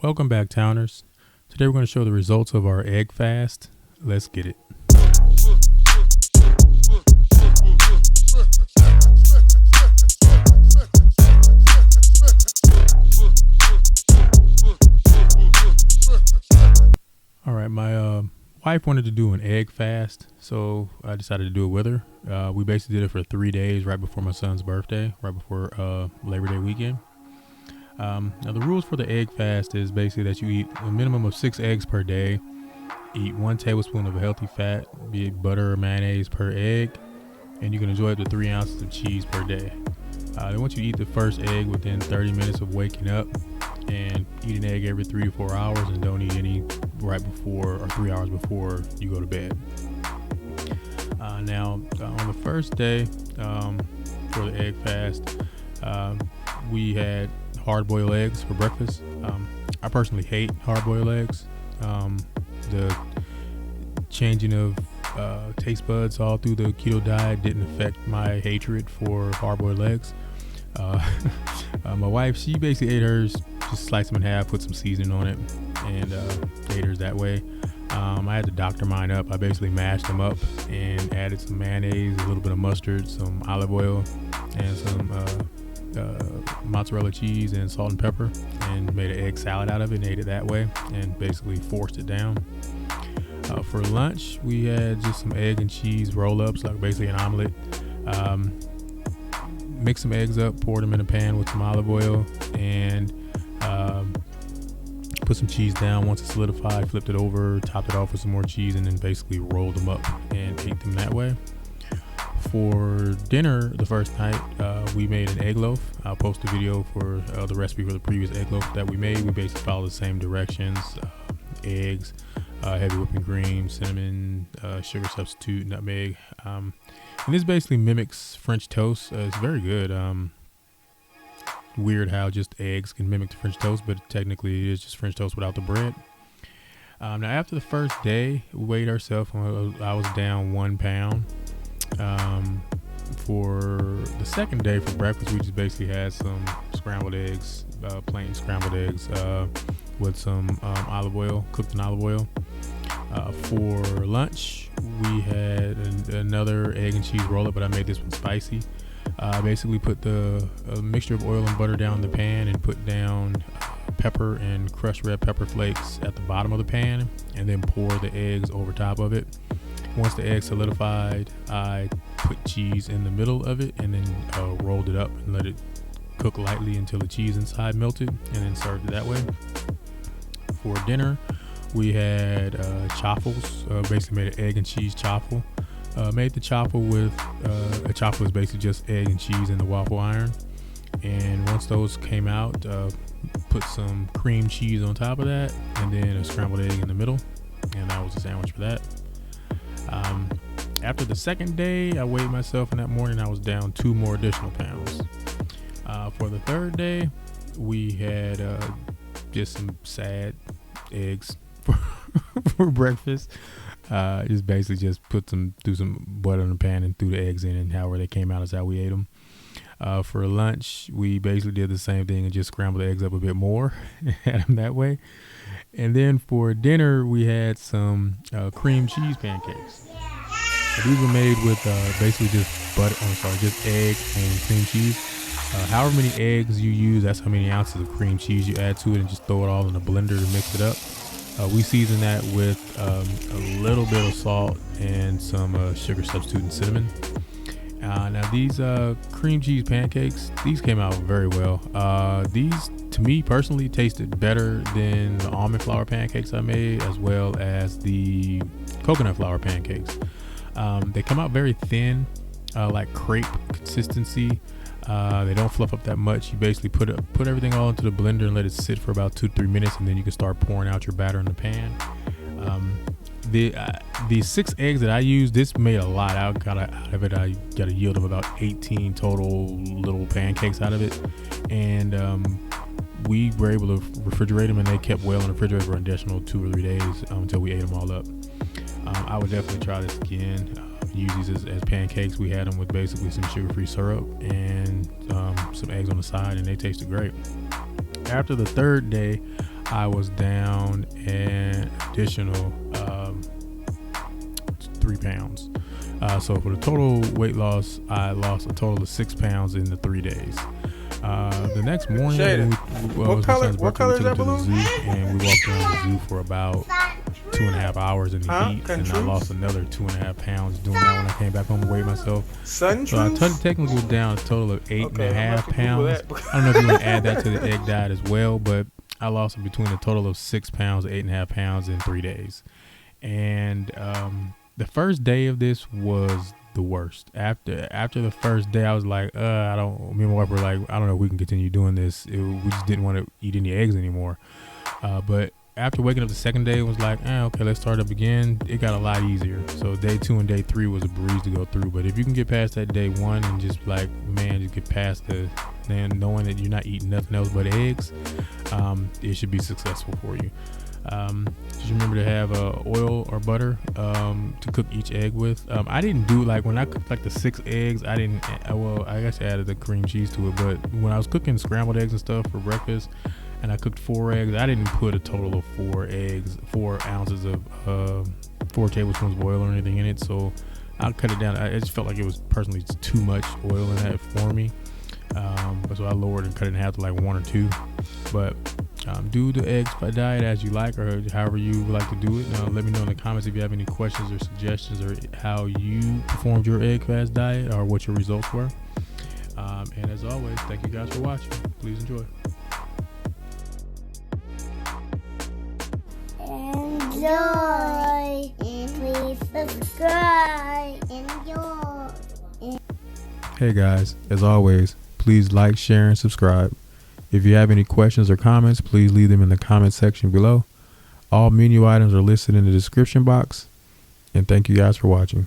Welcome back, Towners. Today we're going to show the results of our egg fast. Let's get it. All right, my wife wanted to do an egg fast, so I decided to do it with her. We basically did it for 3 days right before my son's birthday, right before Labor Day weekend. Now the rules for the egg fast is basically that you eat a minimum of 6 eggs per day, eat 1 tablespoon of a healthy fat, be it butter or mayonnaise per egg, and you can enjoy up to 3 ounces of cheese per day. Then once you eat the first egg within 30 minutes of waking up, and eat an egg every 3 to 4 hours, and don't eat any right before or 3 hours before you go to bed. Now on the first day for the egg fast, we had hard-boiled eggs for breakfast. I personally hate hard-boiled eggs. The changing of taste buds all through the keto diet didn't affect my hatred for hard-boiled eggs. My wife, she basically ate hers, just sliced them in half, put some seasoning on it, and ate hers that way. I had to doctor mine up. I basically mashed them up and added some mayonnaise, a little bit of mustard, some olive oil, and some mozzarella cheese and salt and pepper, and made an egg salad out of it and ate it that way, and basically forced it down. For lunch, we had just some egg and cheese roll-ups, like basically an omelet. Mix some eggs up, poured them in a pan with some olive oil, and put some cheese down. Once it solidified, flipped it over, topped it off with some more cheese, and then basically rolled them up and ate them that way. For dinner the first night, we made an egg loaf. I'll post a video for the recipe for the previous egg loaf that we made. We basically followed the same directions: eggs, heavy whipping cream, cinnamon, sugar substitute, nutmeg. And this basically mimics French toast. It's very good. Weird how just eggs can mimic the French toast, but technically it is just French toast without the bread. Now after the first day, we weighed ourselves. I was down 1 pound. For the second day for breakfast, we just basically had some scrambled eggs, plain scrambled eggs, with some olive oil, cooked in olive oil. For lunch, we had another egg and cheese roll up, but I made this one spicy. Basically put the mixture of oil and butter down in the pan, and put down pepper and crushed red pepper flakes at the bottom of the pan, and then pour the eggs over top of it. Once the eggs solidified, I put cheese in the middle of it, and then rolled it up and let it cook lightly until the cheese inside melted, and then served it that way. For dinner, we had chaffles. Basically made an egg and cheese chaffle. Made the chaffle with a chaffle is basically just egg and cheese in the waffle iron. And once those came out, put some cream cheese on top of that, and then a scrambled egg in the middle, and that was a sandwich for that. After the second day, I weighed myself, and that morning I was down 2 more additional pounds. For the third day, we had just some sad eggs for breakfast. Just basically just threw some butter in the pan and threw the eggs in, and however they came out is how we ate them. For lunch, we basically did the same thing and just scrambled the eggs up a bit more and had them that way. And then for dinner, we had some cream cheese pancakes. So these were made with basically just egg and cream cheese. However many eggs you use, that's how many ounces of cream cheese you add to it, and just throw it all in a blender to mix it up. We season that with a little bit of salt and some sugar substitute and cinnamon. Now these cream cheese pancakes, these came out very well. These, to me personally, tasted better than the almond flour pancakes I made, as well as the coconut flour pancakes. They come out very thin, like crepe consistency. They don't fluff up that much. You basically put everything all into the blender and let it sit for about 2 to 3 minutes, and then you can start pouring out your batter in the pan. The 6 eggs that I used, this made a lot. I got a yield of about 18 total little pancakes out of it, and we were able to refrigerate them, and they kept well in the refrigerator for an additional 2 or 3 days until we ate them all up. I would definitely try this again. Use these as pancakes. We had them with basically some sugar-free syrup and some eggs on the side, and they tasted great. After the third day, I was down an additional 3 pounds. So for the total weight loss, I lost a total of 6 pounds in the 3 days. The next morning, what color is that balloon? And we walked around the zoo for about 2.5 hours in the heat, and I lost another 2.5 pounds doing that when I came back home and weighed myself. So I technically was down a total of 8.5 pounds. I don't know if you want to add that to the egg diet as well, but I lost between a total of 6 pounds, 8.5 pounds in 3 days. And the first day of this was the worst. After the first day, I was like, me and my wife were like, I don't know if we can continue doing this. We just didn't want to eat any eggs anymore. But after waking up the second day, it was like, okay, let's start up again. It got a lot easier. So day 2 and day 3 was a breeze to go through. But if you can get past that day 1 and just just get past then knowing that you're not eating nothing else but eggs, it should be successful for you. Just remember to have oil or butter to cook each egg with. I didn't do when I cooked the 6 eggs. I guess I added the cream cheese to it. But when I was cooking scrambled eggs and stuff for breakfast, and I cooked 4 eggs, I didn't put a total of 4 eggs, 4 ounces of 4 tablespoons of oil or anything in it. So I cut it down. I just felt like it was personally too much oil in that for me. So I lowered and cut it in half to 1 or 2. But do the eggs diet as you like, or however you would like to do it. Let me know in the comments if you have any questions or suggestions, or how you performed your egg fast diet, or what your results were. And as always, thank you guys for watching. Please enjoy. Enjoy. Please subscribe. Enjoy. Hey guys, as always, please like, share, and subscribe. If you have any questions or comments, please leave them in the comment section below. All menu items are listed in the description box. And thank you guys for watching.